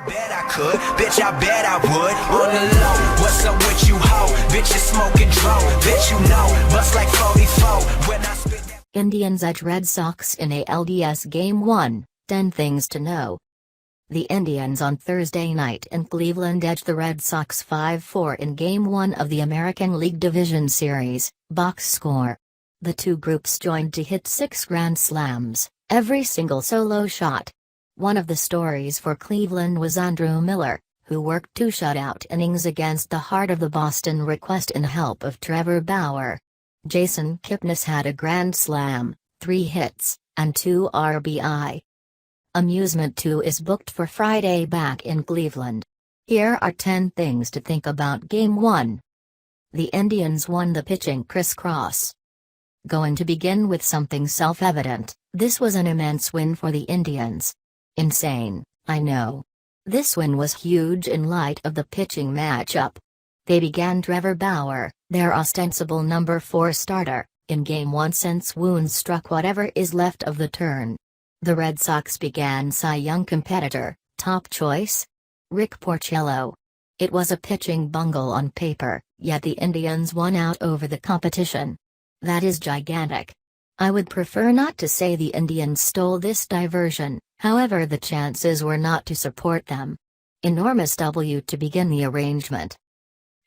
Bet I could, bitch, I bet I would. On the low, what's up with you, ho? Bitch, you smoking dro, bitch, you know, bust like 44 when I spit that. Indians at Red Sox in ALDS Game 1, 10 things to know. The Indians on Thursday night in Cleveland edged the Red Sox 5-4 in Game 1 of the American League Division Series, box score. The two groups joined to hit 6 grand slams, every single solo shot. One of the stories for Cleveland was Andrew Miller, who worked 2 shutout innings against the heart of the Boston request in help of Trevor Bauer. Jason Kipnis had a grand slam, 3 hits, and 2 RBI. Amusement 2 is booked for Friday back in Cleveland. Here are 10 things to think about Game 1. The Indians won the pitching crisscross. Going to begin with something self-evident, this was an immense win for the Indians. Insane, I know. This win was huge in light of the pitching matchup. They began Trevor Bauer, their ostensible number 4 starter, in Game 1 since wounds struck whatever is left of the turn. The Red Sox began Cy Young competitor, top choice, Rick Porcello. It was a pitching bungle on paper, yet the Indians won out over the competition. That is gigantic. I would prefer not to say the Indians stole this diversion, however the chances were not to support them. Enormous W to begin the arrangement.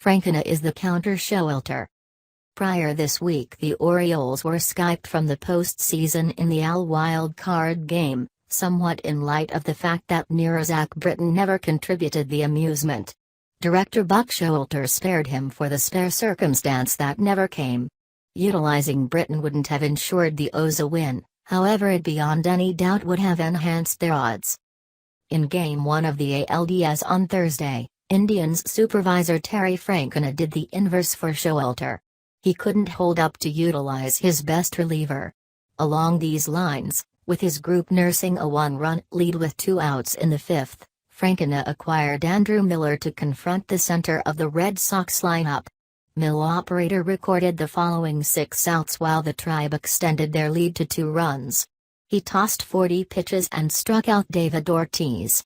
Frankena is the counter showalter. Prior this week the Orioles were Skyped from the postseason in the AL wild card game, somewhat in light of the fact that Zach Britton never contributed the amusement. Director Buck Showalter spared him for the spare circumstance that never came. Utilizing Britton wouldn't have ensured the O's a win, however it beyond any doubt would have enhanced their odds. In Game 1 of the ALDS on Thursday, Indians supervisor Terry Frankena did the inverse for Showalter. He couldn't hold up to utilize his best reliever. Along these lines, with his group nursing a 1-run lead with 2 outs in the 5th, Frankena acquired Andrew Miller to confront the center of the Red Sox lineup. Mill operator recorded the following 6 outs while the Tribe extended their lead to 2 runs. He tossed 40 pitches and struck out David Ortiz.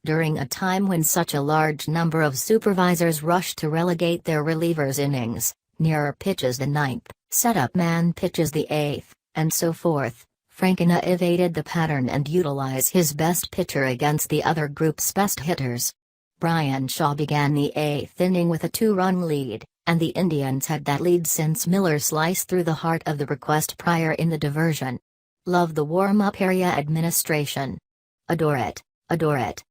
During a time when such a large number of supervisors rushed to relegate their relievers' innings, nearer pitches the 9th, setup man pitches the 8th, and so forth, Frankena evaded the pattern and utilized his best pitcher against the other group's best hitters. Brian Shaw began the 8th inning with a 2-run lead, and the Indians had that lead since Miller sliced through the heart of the request prior in the diversion. Love the warm-up area administration. Adore it, adore it.